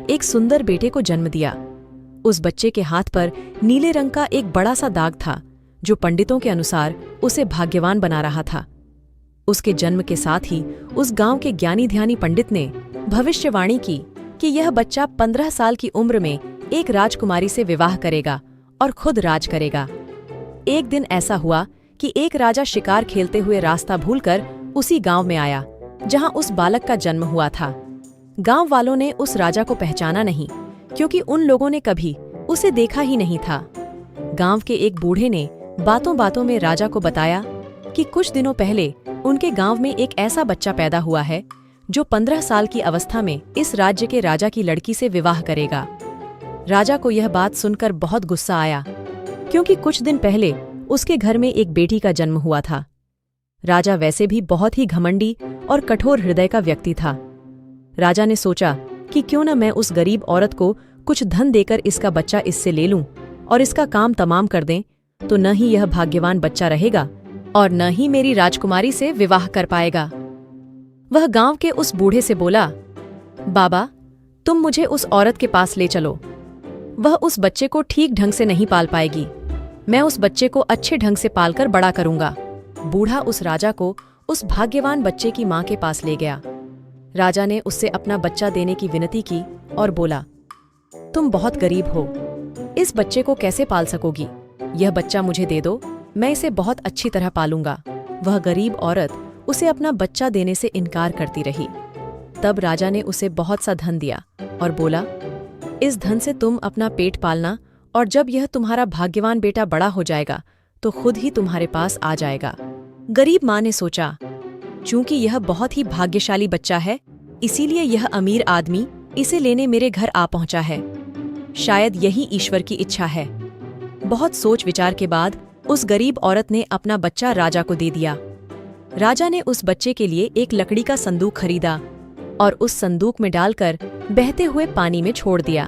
एक सुंदर बेटे को जन्म दिया। उस बच्चे के हाथ पर नीले रंग का एक बड़ा सा दाग था, जो पंडितों के अनुसार उसे भाग्यवान बना रहा था। उसके जन्म के साथ ही उस गांव के ज्ञानी ध्यानी पंडित ने भविष्यवाणी की कि यह बच्चा 15 साल की उम्र में एक राजकुमारी से विवाह करेगा और खुद राज करेगा। एक दिन ऐसा हुआ कि एक राजा शिकार खेलते हुए रास्ता भूलकर उसी गांव में आया जहां उस बालक का जन्म हुआ था। गांव वालों ने उस राजा को पहचाना नहीं, क्योंकि उन लोगों ने कभी उसे देखा ही नहीं था। गांव के एक बूढ़े ने बातों बातों में राजा को बताया कि कुछ दिनों पहले उनके गांव में एक ऐसा बच्चा पैदा हुआ है जो 15 साल की अवस्था में इस राज्य के राजा की लड़की से विवाह करेगा। राजा को यह बात सुनकर बहुत गुस्सा आया, क्योंकि कुछ दिन पहले उसके घर में एक बेटी का जन्म हुआ था। राजा वैसे भी बहुत ही घमंडी और कठोर हृदय का व्यक्ति था। राजा ने सोचा कि क्यों न मैं उस गरीब औरत को कुछ धन देकर इसका बच्चा इससे ले लूं और इसका काम तमाम कर दें, तो न ही यह भाग्यवान बच्चा रहेगा और न ही मेरी राजकुमारी से विवाह कर पाएगा। वह गांव के उस बूढ़े से बोला, बाबा, तुम मुझे उस औरत के पास ले चलो। वह उस बच्चे को ठीक ढंग से नहीं पाल पाएगी। मैं उस बच्चे को अच्छे ढंग से पालकर बड़ा करूंगा। बूढ़ा उस राजा को उस भाग्यवान बच्चे की मां के पास ले गया। राजा ने उससे अपना बच्चा देने की विनती की और बोला, तुम बहुत गरीब हो, इस बच्चे को कैसे पाल सकोगी? यह बच्चा मुझे दे दो, मैं इसे बहुत अच्छी तरह पालूंगा। वह गरीब औरत उसे अपना बच्चा देने से इनकार करती रही। तब राजा ने उसे बहुत सा धन दिया और बोला, इस धन से तुम अपना पेट पालना, और जब यह तुम्हारा भाग्यवान बेटा बड़ा हो जाएगा तो खुद ही तुम्हारे पास आ जाएगा। गरीब माँ ने सोचा, चूंकि यह बहुत ही भाग्यशाली बच्चा है, इसीलिए यह अमीर आदमी इसे लेने मेरे घर आ पहुंचा है। शायद यही ईश्वर की इच्छा है। बहुत सोच विचार के बाद उस गरीब औरत ने अपना बच्चा राजा को दे दिया। राजा ने उस बच्चे के लिए एक लकड़ी का संदूक खरीदा और उस संदूक में डालकर बहते हुए पानी में छोड़ दिया।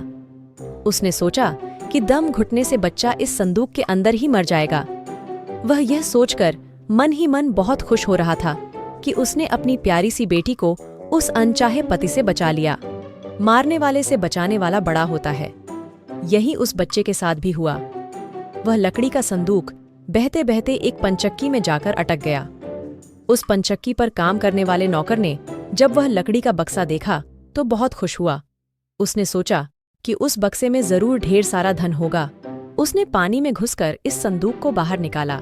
उसने सोचा कि दम घुटने से बच्चा इस संदूक के अंदर ही मर जाएगा। वह यह सोचकर मन ही मन बहुत खुश हो रहा था कि उसने अपनी प्यारी सी बेटी को उस अनचाहे पति से बचा लिया। मारने वाले से बचाने वाला बड़ा होता है। यही उस बच्चे के साथ भी हुआ। वह लकड़ी का संदूक बहते बहते एक पंचक्की में जाकर अटक गया। उस पंचक्की पर काम करने वाले नौकर ने जब वह लकड़ी का बक्सा देखा तो बहुत खुश हुआ। उसने सोचा कि उस बक्से में जरूर ढेर सारा धन होगा। उसने पानी में घुसकर इस संदूक को बाहर निकाला।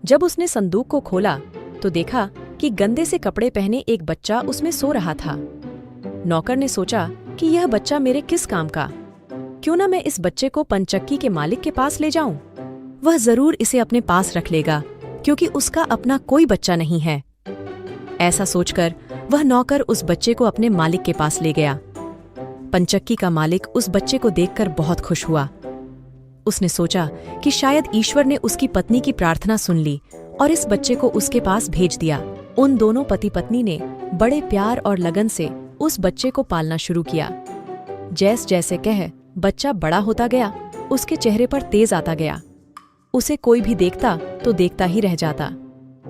जब उसने संदूक को खोला तो देखा कि गंदे से कपड़े पहने एक बच्चा उसमें सो रहा था। नौकर ने सोचा कि यह बच्चा मेरे किस काम का? क्यों न मैं इस बच्चे को पंचक्की के मालिक के पास ले जाऊं? वह जरूर इसे अपने पास रख लेगा, क्योंकि उसका अपना कोई बच्चा नहीं है। ऐसा सोचकर वह नौकर उस बच्चे को अपने मालिक के पास ले गया। पंचक्की का मालिक उस बच्चे को देखकर बहुत खुश हुआ। उसने सोचा कि शायद ईश्वर ने उसकी पत्नी की प्रार्थना सुन ली और इस बच्चे को उसके पास भेज दिया। उन दोनों पति पत्नी ने बड़े प्यार और लगन से उस बच्चे को पालना शुरू किया। जैसे जैसे कह बच्चा बड़ा होता गया, उसके चेहरे पर तेज आता गया। उसे कोई भी देखता तो देखता ही रह जाता।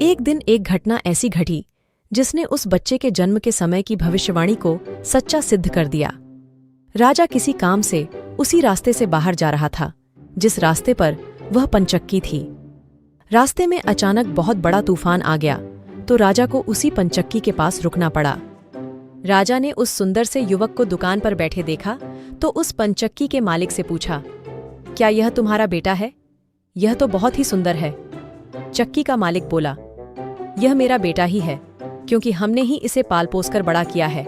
एक दिन एक घटना ऐसी घटी जिसने उस बच्चे के जन्म के समय की भविष्यवाणी को सच्चा सिद्ध कर दिया। राजा किसी काम से उसी रास्ते से बाहर जा रहा था जिस रास्ते पर वह पंचक्की थी। रास्ते में अचानक बहुत बड़ा तूफान आ गया तो राजा को उसी पंचक्की के पास रुकना पड़ा। राजा ने उस सुंदर से युवक को दुकान पर बैठे देखा तो उस पंचक्की के मालिक से पूछा, क्या यह तुम्हारा बेटा है? यह तो बहुत ही सुंदर है। चक्की का मालिक बोला, यह मेरा बेटा ही है, क्योंकि हमने ही इसे पाल पोस कर बड़ा किया है।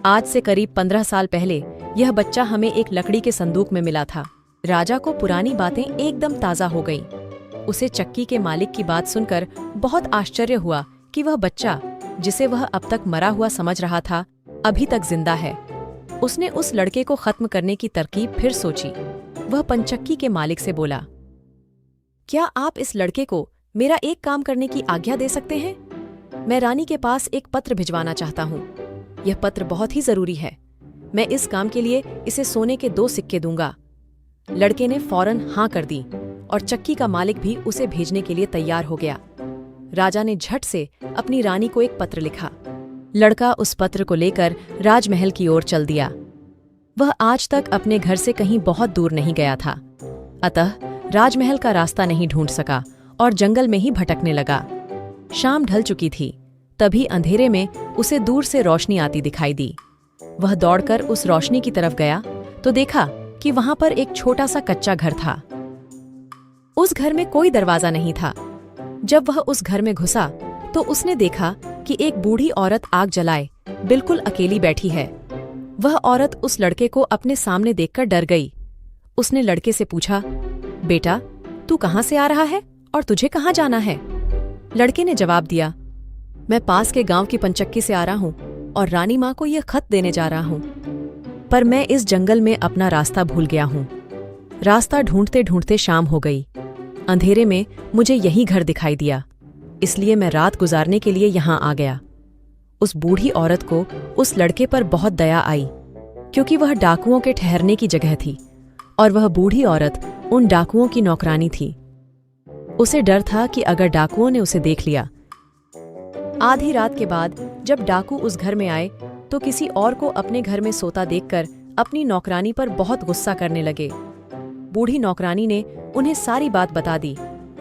आज से करीब 15 साल पहले यह बच्चा हमें एक लकड़ी के संदूक में मिला था। राजा को पुरानी बातें एकदम ताजा हो गईं। उसे चक्की के मालिक की बात सुनकर बहुत आश्चर्य हुआ कि वह बच्चा, जिसे वह अब तक मरा हुआ समझ रहा था, अभी तक जिंदा है। उसने उस लड़के को खत्म करने की तरकीब फिर सोची। वह पंचक्की के मालिक से बोला, क्या आप इस लड़के को मेरा एक काम करने की आज्ञा दे सकते हैं? मैं रानी के पास एक पत्र भिजवाना चाहता हूँ। यह पत्र बहुत ही जरूरी है। मैं इस काम के लिए इसे सोने के 2 सिक्के दूंगा। लड़के ने फौरन हाँ कर दी और चक्की का मालिक भी उसे भेजने के लिए तैयार हो गया। राजा ने झट से अपनी रानी को एक पत्र लिखा। लड़का उस पत्र को लेकर राजमहल की ओर चल दिया। वह आज तक अपने घर से कहीं बहुत दूर नहीं गया था, अतः राजमहल का रास्ता नहीं ढूंढ सका और जंगल में ही भटकने लगा। शाम ढल चुकी थी, तभी अंधेरे में उसे दूर से रोशनी आती दिखाई दी। वह दौड़कर उस रोशनी की तरफ गया तो देखा कि वहां पर एक छोटा सा कच्चा घर था। उस घर में कोई दरवाजा नहीं था। जब वह उस घर में घुसा तो उसने देखा कि एक बूढ़ी औरत आग जलाए बिल्कुल अकेली बैठी है। वह औरत उस लड़के को अपने सामने देखकर डर गई। उसने लड़के से पूछा, बेटा, तू कहाँ से आ रहा है और तुझे कहाँ जाना है? लड़के ने जवाब दिया, मैं पास के गांव की पंचक्की से आ रहा हूँ और रानी माँ को यह खत देने जा रहा हूँ, पर मैं इस जंगल में अपना रास्ता भूल गया हूँ। रास्ता ढूंढते ढूंढते शाम हो गई। अंधेरे में मुझे यही घर दिखाई दिया, इसलिए मैं रात गुजारने के लिए यहाँ आ गया। उस बूढ़ी औरत को उस लड़के पर बहुत दया आई, क्योंकि वह डाकुओं के ठहरने की जगह थी और वह बूढ़ी औरत उन डाकुओं की नौकरानी थी। उसे डर था कि अगर डाकुओं ने उसे देख लिया। आधी रात के बाद जब डाकू उस घर में आए तो किसी और को अपने घर में सोता देखकर अपनी नौकरानी पर बहुत गुस्सा करने लगे। बूढ़ी नौकरानी ने उन्हें सारी बात बता दी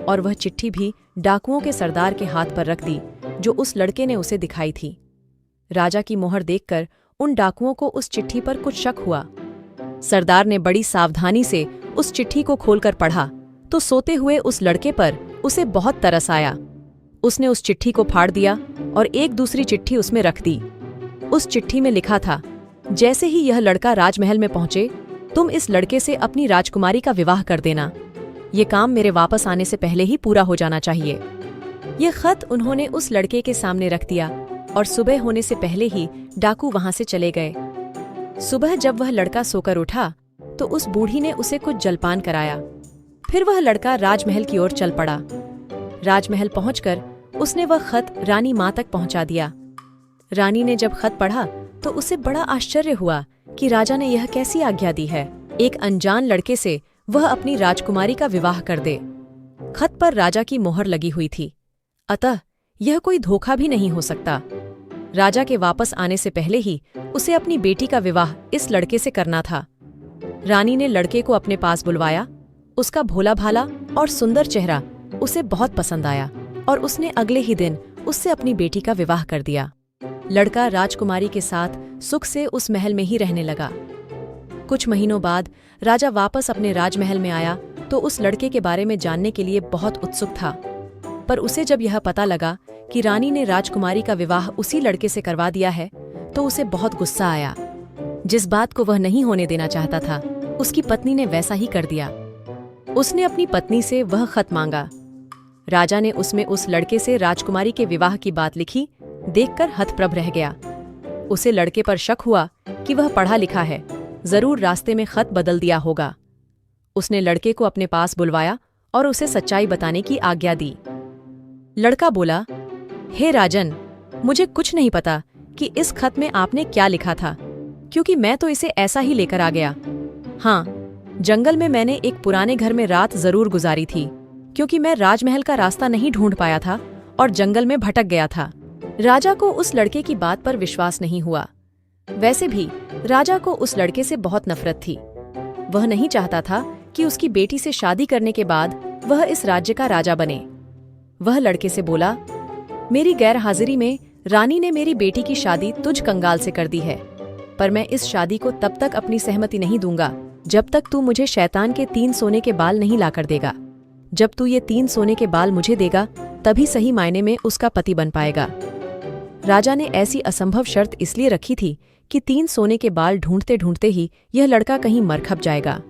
और वह चिट्ठी भी डाकुओं के सरदार के हाथ पर रख दी जो उस लड़के ने उसे दिखाई थी। राजा की मोहर देखकर उन डाकुओं को उस चिट्ठी पर कुछ शक हुआ। सरदार ने बड़ी सावधानी से उस चिट्ठी को खोलकर पढ़ा तो सोते हुए उस लड़के पर उसे बहुत तरस आया। उसने उस चिट्ठी को फाड़ दिया और एक दूसरी चिट्ठी उसमें रख दी। उस चिट्ठी में लिखा था, जैसे ही यह लड़का राजमहल में पहुंचे तुम इस लड़के से अपनी राजकुमारी का विवाह कर देना। ये काम मेरे वापस आने से पहले ही पूरा हो जाना चाहिए। यह खत उन्होंने उस लड़के के सामने रख दिया और सुबह होने से पहले ही डाकू वहां से चले गए। सुबह जब वह लड़का सोकर उठा तो उस बूढ़ी ने उसे कुछ जलपान कराया। फिर वह लड़का राजमहल की ओर चल पड़ा। राजमहल पहुंचकर उसने वह खत रानी माँ तक पहुंचा दिया। रानी ने जब खत पढ़ा तो उसे बड़ा आश्चर्य हुआ कि राजा ने यह कैसी आज्ञा दी है, एक अनजान लड़के से वह अपनी राजकुमारी का विवाह कर दे। खत पर राजा की मोहर लगी हुई थी, अतः यह कोई धोखा भी नहीं हो सकता। राजा के वापस आने से पहले ही उसे अपनी बेटी का विवाह इस लड़के से करना था। रानी ने लड़के को अपने पास बुलवाया। उसका भोला भाला और सुंदर चेहरा उसे बहुत पसंद आया और उसने अगले ही दिन उससे अपनी बेटी का विवाह कर दिया। लड़का राजकुमारी के साथ सुख से उस महल में ही रहने लगा। कुछ महीनों बाद राजा वापस अपने राजमहल में आया तो उस लड़के के बारे में जानने के लिए बहुत उत्सुक था, पर उसे जब यह पता लगा कि रानी ने राजकुमारी का विवाह उसी लड़के से करवा दिया है तो उसे बहुत गुस्सा आया। जिस बात को वह नहीं होने देना चाहता था उसकी पत्नी ने वैसा ही कर दिया। उसने अपनी पत्नी से वह खत मांगा। राजा ने उसमें उस लड़के से राजकुमारी के विवाह की बात लिखी देखकर हतप्रभ रह गया। उसे लड़के पर शक हुआ कि वह पढ़ा लिखा है, जरूर रास्ते में खत बदल दिया होगा। उसने लड़के को अपने पास बुलवाया और उसे सच्चाई बताने की आज्ञा दी। लड़का बोला, हे राजन, मुझे कुछ नहीं पता कि इस खत में आपने क्या लिखा था, क्योंकि मैं तो इसे ऐसा ही लेकर आ गया। हाँ, जंगल में मैंने एक पुराने घर में रात जरूर गुजारी थी, क्योंकि मैं राजमहल का रास्ता नहीं ढूंढ पाया था और जंगल में भटक गया था। राजा को उस लड़के की बात पर विश्वास नहीं हुआ। वैसे भी राजा को उस लड़के से बहुत नफरत थी। वह नहीं चाहता था कि उसकी बेटी से शादी करने के बाद वह इस राज्य का राजा बने। वह लड़के से बोला, मेरी गैर हाजिरी में रानी ने मेरी बेटी की शादी तुझ कंगाल से कर दी है, पर मैं इस शादी को तब तक अपनी सहमति नहीं दूंगा जब तक तू मुझे शैतान के 3 सोने के बाल नहीं लाकर देगा। जब तू ये 3 सोने के बाल मुझे देगा तभी सही मायने में उसका पति बन पाएगा। राजा ने ऐसी असंभव शर्त इसलिए रखी थी कि 3 सोने के बाल ढूंढते ढूंढते ही यह लड़का कहीं मर खप जाएगा।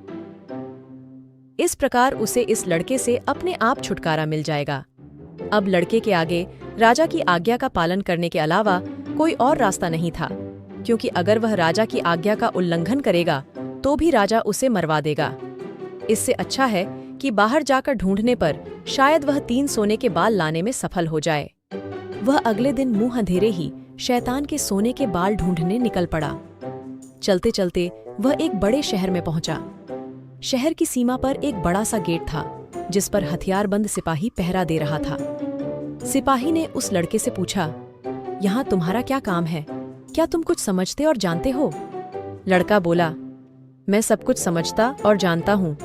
इस प्रकार उसे इस लड़के से अपने आप छुटकारा मिल जाएगा। अब लड़के के आगे राजा की आज्ञा का पालन करने के अलावा कोई और रास्ता नहीं था, क्योंकि अगर वह राजा की आज्ञा का उल्लंघन करेगा तो भी राजा उसे मरवा देगा। इससे अच्छा है कि बाहर जाकर ढूंढने पर शायद वह 3 सोने के बाल लाने में सफल हो जाए। वह अगले दिन मुंह अंधेरे ही शैतान के सोने के बाल ढूंढने निकल पड़ा। चलते चलते वह एक बड़े शहर में पहुंचा। शहर की सीमा पर एक बड़ा सा गेट था जिस पर हथियारबंद सिपाही पहरा दे रहा था। सिपाही ने उस लड़के से पूछा, यहाँ तुम्हारा क्या काम है? क्या तुम कुछ समझते और जानते हो? लड़का बोला, मैं सब कुछ समझता और जानता हूँ।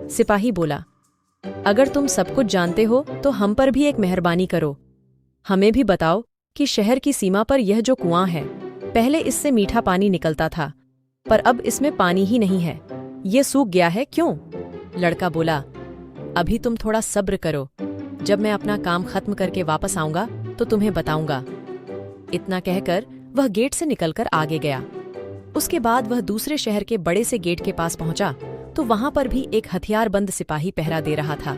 सिपाही बोला, अगर तुम सब कुछ जानते हो तो हम पर भी एक मेहरबानी करो। हमें भी बताओ कि शहर की सीमा पर यह जो कुआं है, पहले इससे मीठा पानी निकलता था, पर अब इसमें पानी ही नहीं है। ये सूख गया है, क्यों? लड़का बोला, अभी तुम थोड़ा सब्र करो। जब मैं अपना काम खत्म करके वापस आऊंगा तो तुम्हें बताऊंगा। इतना कहकर वह गेट से निकलकर आगे गया। उसके बाद वह दूसरे शहर के बड़े से गेट के पास पहुंचा तो वहां पर भी एक हथियारबंद सिपाही पहरा दे रहा था।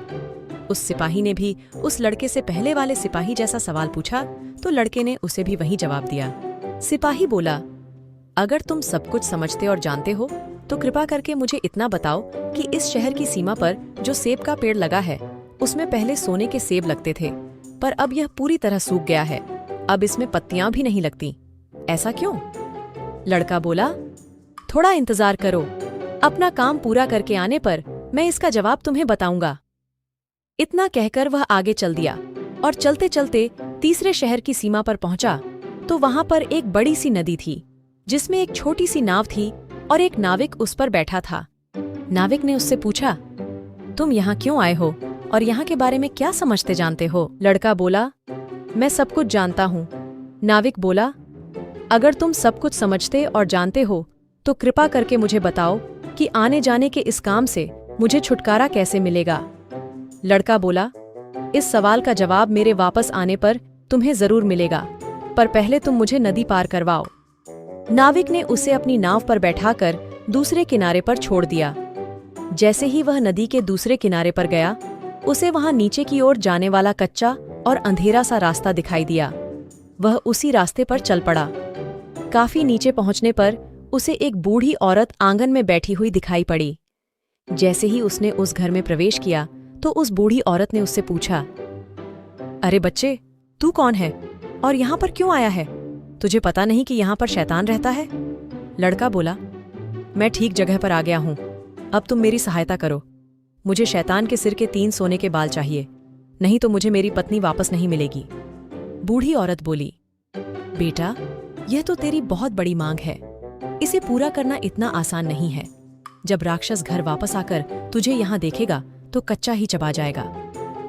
उस सिपाही ने भी उस लड़के से पहले वाले सिपाही जैसा सवाल पूछा तो लड़के ने उसे भी वही जवाब दिया। सिपाही बोला, अगर तुम सब कुछ समझते और जानते हो तो कृपा करके मुझे इतना बताओ कि इस शहर की सीमा पर जो सेब का पेड़ लगा है, उसमें पहले सोने के सेब लगते थे, पर अब यह पूरी तरह सूख गया है। अब इसमें पत्तियां भी नहीं लगती। ऐसा क्यों? लड़का बोला, थोड़ा इंतजार करो। अपना काम पूरा करके आने पर मैं इसका जवाब तुम्हें बताऊंगा। इतना कहकर वह आगे चल दिया और चलते चलते तीसरे शहर की सीमा पर पहुंचा तो वहां पर एक बड़ी सी नदी थी जिसमें एक छोटी सी नाव थी और एक नाविक उस पर बैठा था। नाविक ने उससे पूछा, तुम यहाँ क्यों आए हो और यहाँ के बारे में क्या समझते जानते हो? लड़का बोला, मैं सब कुछ जानता हूँ। नाविक बोला, अगर तुम सब कुछ समझते और जानते हो तो कृपा करके मुझे बताओ कि आने जाने के इस काम से मुझे छुटकारा कैसे मिलेगा? लड़का बोला, इस सवाल का जवाब मेरे वापस आने पर तुम्हें जरूर मिलेगा, पर पहले तुम मुझे नदी पार करवाओ। नाविक ने उसे अपनी नाव पर बैठाकर दूसरे किनारे पर छोड़ दिया। जैसे ही वह नदी के दूसरे किनारे पर गया, उसे वहां नीचे की ओर जाने वाला कच्चा और अंधेरा सा रास्ता दिखाई दिया। वह उसी रास्ते पर चल पड़ा। काफी नीचे पहुंचने पर उसे एक बूढ़ी औरत आंगन में बैठी हुई दिखाई पड़ी। जैसे ही उसने उस घर में प्रवेश किया तो उस बूढ़ी औरत ने उससे पूछा, अरे बच्चे, तू कौन है और यहाँ पर क्यों आया है? तुझे पता नहीं कि यहाँ पर शैतान रहता है? लड़का बोला, मैं ठीक जगह पर आ गया हूँ। अब तुम मेरी सहायता करो। मुझे शैतान के सिर के 3 सोने के बाल चाहिए, नहीं तो मुझे मेरी पत्नी वापस नहीं मिलेगी। बूढ़ी औरत बोली, बेटा, यह तो तेरी बहुत बड़ी मांग है। इसे पूरा करना इतना आसान नहीं है। जब राक्षस घर वापस आकर तुझे यहाँ देखेगा तो कच्चा ही चबा जाएगा,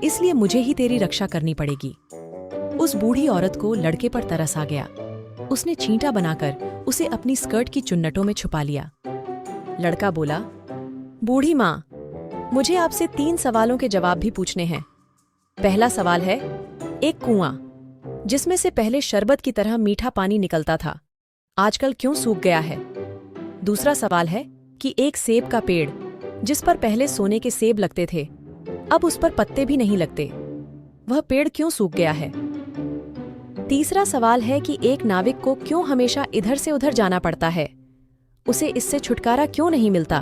इसलिए मुझे ही तेरी रक्षा करनी पड़ेगी। उस बूढ़ी औरत को लड़के पर तरस आ गया। उसने छींटा बनाकर उसे अपनी स्कर्ट की चुन्नटों में छुपा लिया। लड़का बोला, बूढ़ी माँ, मुझे आपसे 3 सवालों के जवाब भी पूछने हैं। पहला सवाल है, एक कुआं जिसमें से पहले शरबत की तरह मीठा पानी निकलता था, आजकल क्यों सूख गया है? दूसरा सवाल है कि एक सेब का पेड़ जिस पर पहले सोने के सेब लगते थे, अब उस पर पत्ते भी नहीं लगते, वह पेड़ क्यों सूख गया है? तीसरा सवाल है कि एक नाविक को क्यों हमेशा इधर से उधर जाना पड़ता है, उसे इससे छुटकारा क्यों नहीं मिलता?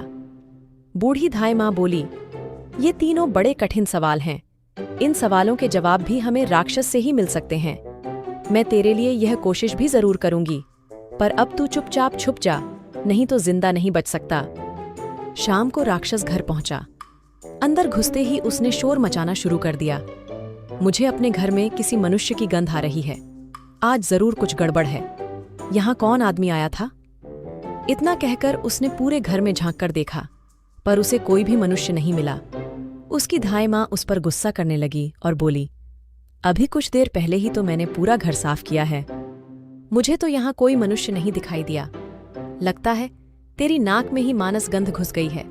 बूढ़ी धाय माँ बोली, ये तीनों बड़े कठिन सवाल हैं। इन सवालों के जवाब भी हमें राक्षस से ही मिल सकते हैं। मैं तेरे लिए यह कोशिश भी जरूर करूंगी, पर अब तू चुपचाप छुप जा, नहीं तो जिंदा नहीं बच सकता। शाम को राक्षस घर पहुंचा। अंदर घुसते ही उसने शोर मचाना शुरू कर दिया। मुझे अपने घर में किसी मनुष्य की गंध आ रही है। आज जरूर कुछ गड़बड़ है। यहाँ कौन आदमी आया था? इतना कहकर उसने पूरे घर में झांक कर देखा, पर उसे कोई भी मनुष्य नहीं मिला। उसकी धाय माँ उस पर गुस्सा करने लगी और बोली, अभी कुछ देर पहले ही तो मैंने पूरा घर साफ किया है। मुझे तो यहाँ कोई मनुष्य नहीं दिखाई दिया। लगता है तेरी नाक में ही मानस गंध घुस गई है।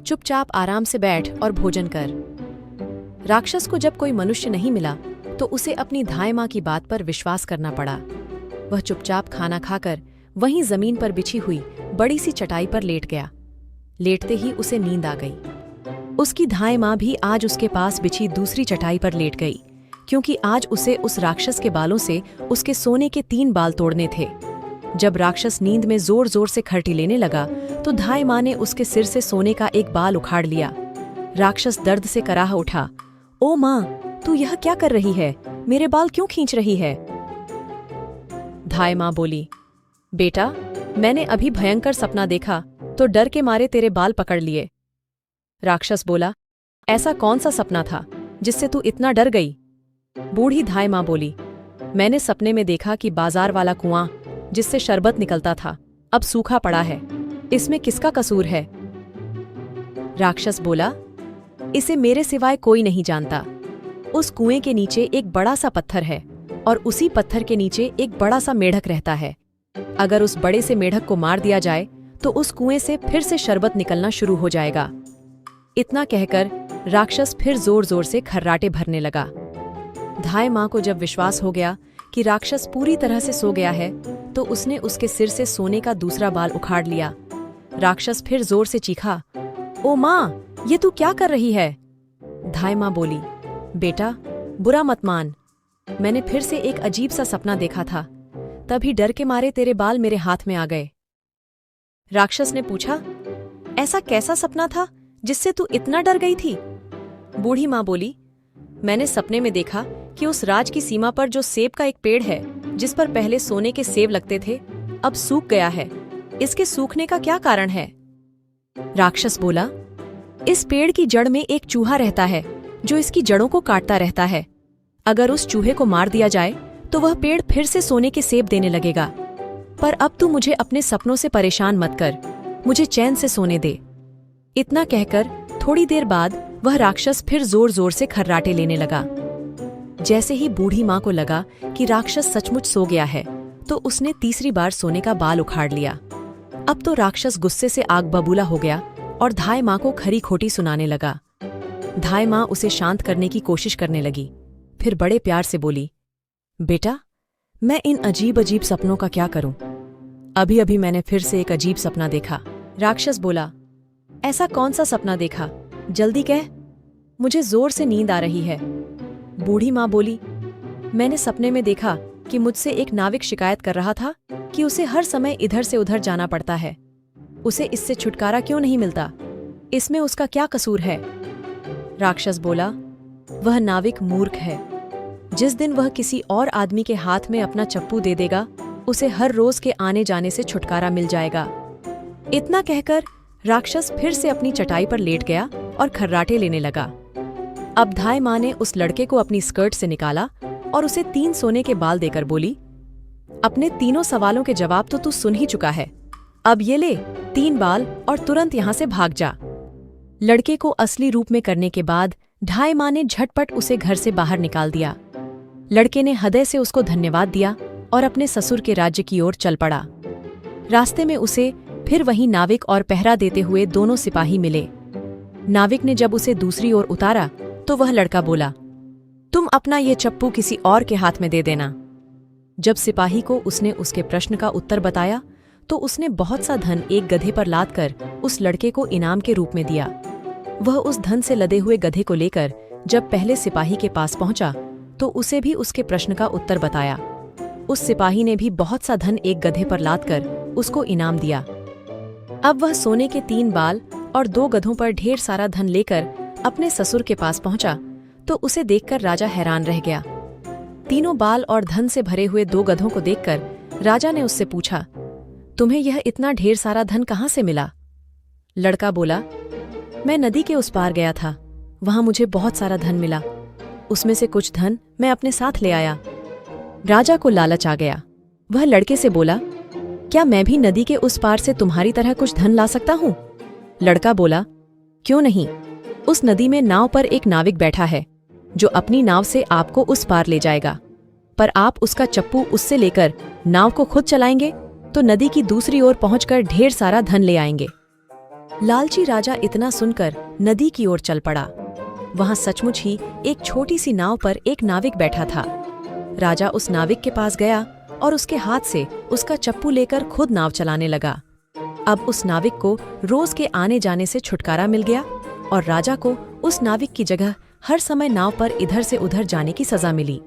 चुपचाप आराम से बैठ और भोजन कर। राक्षस को जब कोई मनुष्य नहीं मिला तो उसे अपनी धाय माँ की बात पर विश्वास करना पड़ा। वह चुपचाप खाना खाकर वहीं जमीन पर बिछी हुई बड़ी सी चटाई पर लेट गया। लेटते ही उसे नींद आ गई। उसकी धाय माँ भी आज उसके पास बिछी दूसरी चटाई पर लेट गई, क्योंकि आज उसे उस राक्षस के बालों से उसके सोने के 3 बाल तोड़ने थे। जब राक्षस नींद में जोर जोर से खर्टी लेने लगा तो धाय माँ ने उसके सिर से सोने का एक बाल उखाड़ लिया। राक्षस दर्द से कराह उठा, ओ माँ, तू यह क्या कर रही है? मेरे बाल क्यों खींच रही है? धाय माँ बोली, बेटा, मैंने अभी भयंकर सपना देखा तो डर के मारे तेरे बाल पकड़ लिए। राक्षस बोला, ऐसा कौन सा सपना था जिससे तू इतना डर गई? बूढ़ी धाय माँ बोली, मैंने सपने में देखा कि बाजार वाला कुआं जिससे शरबत निकलता था अब सूखा पड़ा है। इसमें किसका कसूर है? राक्षस बोला, इसे मेरे सिवाय कोई नहीं जानता। उस कुएं के नीचे एक बड़ा सा पत्थर है और उसी पत्थर के नीचे एक बड़ा सा मेढक रहता है। अगर उस बड़े से मेढक को मार दिया जाए तो उस कुएं से फिर से शरबत निकलना शुरू हो जाएगा। इतना कहकर राक्षस फिर जोर जोर से खर्राटे भरने लगा। धाय माँ को जब विश्वास हो गया कि राक्षस पूरी तरह से सो गया है तो उसने उसके सिर से सोने का दूसरा बाल उखाड़ लिया। राक्षस फिर जोर से चीखा, ओ माँ, ये तू क्या कर रही है? धाय माँ बोली, बेटा बुरा मत मान, मैंने फिर से एक अजीब सा सपना देखा था, तभी डर के मारे तेरे बाल मेरे हाथ में आ गए। राक्षस ने पूछा, ऐसा कैसा सपना था जिससे तू इतना डर गई थी? बूढ़ी माँ बोली, मैंने सपने में देखा कि उस राज की सीमा पर जो सेब का एक पेड़ है, जिस पर पहले सोने के सेब लगते थे, अब सूख गया है। इसके सूखने का क्या कारण है? राक्षस बोला, इस पेड़ की जड़ में एक चूहा रहता है जो इसकी जड़ों को काटता रहता है। अगर उस चूहे को मार दिया जाए तो वह पेड़ फिर से सोने के सेब देने लगेगा। पर अब तू मुझे अपने सपनों से परेशान मत कर, मुझे चैन से सोने दे। इतना कहकर थोड़ी देर बाद वह राक्षस फिर जोर जोर से खर्राटे लेने लगा। जैसे ही बूढ़ी माँ को लगा कि राक्षस सचमुच सो गया है तो उसने तीसरी बार सोने का बाल उखाड़ लिया। अब तो राक्षस गुस्से से आग बबूला हो गया और धाय माँ को खरी खोटी सुनाने लगा। धाय माँ उसे शांत करने की कोशिश करने लगी, फिर बड़े प्यार से बोली, बेटा मैं इन अजीब अजीब सपनों का क्या करूं? अभी अभी मैंने फिर से एक अजीब सपना देखा। राक्षस बोला, ऐसा कौन सा सपना देखा? जल्दी कह, मुझे जोर से नींद आ रही है। बूढ़ी माँ बोली, मैंने सपने में देखा कि मुझसे एक नाविक शिकायत कर रहा था कि उसे हर समय इधर से उधर जाना पड़ता है। उसे इससे छुटकारा क्यों नहीं मिलता? इसमें उसका क्या कसूर है? राक्षस बोला, वह नाविक मूर्ख है। जिस दिन वह किसी और आदमी के हाथ में अपना चप्पू दे देगा, उसे हर रोज के आने जाने से छुटकारा मिल जाएगा। इतना कहकर राक्षस फिर से अपनी चटाई पर लेट गया और खर्राटे लेने लगा। अब धाय माँ ने उस लड़के को अपनी स्कर्ट से निकाला और उसे 3 सोने के बाल देकर बोली, अपने तीनों सवालों के जवाब तो तू सुन ही चुका है, अब ये ले 3 बाल और तुरंत यहाँ से भाग जा। लड़के को असली रूप में करने के बाद धाय माँ ने झटपट उसे घर से बाहर निकाल दिया। लड़के ने हृदय से उसको धन्यवाद दिया और अपने ससुर के राज्य की ओर चल पड़ा। रास्ते में उसे फिर वहीं नाविक और पहरा देते हुए दोनों सिपाही मिले। नाविक ने जब उसे दूसरी ओर उतारा तो वह लड़का बोला, तुम अपना ये चप्पू किसी और के हाथ में दे देना। जब सिपाही को उसने उसके प्रश्न का उत्तर बताया तो उसने बहुत सा धन एक गधे पर लाद कर उस लड़के को इनाम के रूप में दिया। वह उस धन से लदे हुए गधे को लेकर जब पहले सिपाही के पास पहुंचा तो उसे भी उसके प्रश्न का उत्तर बताया। उस सिपाही ने भी बहुत सा धन एक गधे पर लाद कर उसको इनाम दिया। अब वह सोने के 3 बाल और 2 गधों पर ढेर सारा धन लेकर अपने ससुर के पास पहुंचा तो उसे देखकर राजा हैरान रह गया। तीनों बाल और धन से भरे हुए 2 गधों को देखकर राजा ने उससे पूछा, तुम्हें यह इतना ढेर सारा धन कहाँ से मिला? लड़का बोला, मैं नदी के उस पार गया था, वहां मुझे बहुत सारा धन मिला, उसमें से कुछ धन मैं अपने साथ ले आया। राजा को लालच आ गया। वह लड़के से बोला, क्या मैं भी नदी के उस पार से तुम्हारी तरह कुछ धन ला सकता हूँ? लड़का बोला, क्यों नहीं, उस नदी में नाव पर एक नाविक बैठा है जो अपनी नाव से आपको उस पार ले जाएगा, पर आप उसका चप्पू उससे लेकर नाव को खुद चलाएंगे तो नदी की दूसरी ओर पहुंचकर ढेर सारा धन ले आएंगे। लालची राजा इतना सुनकर नदी की ओर चल पड़ा। वहां सचमुच ही एक छोटी सी नाव पर एक नाविक बैठा था। राजा उस नाविक के पास गया और उसके हाथ से उसका चप्पू लेकर खुद नाव चलाने लगा। अब उस नाविक को रोज के आने जाने से छुटकारा मिल गया और राजा को उस नाविक की जगह हर समय नाव पर इधर से उधर जाने की सजा मिली।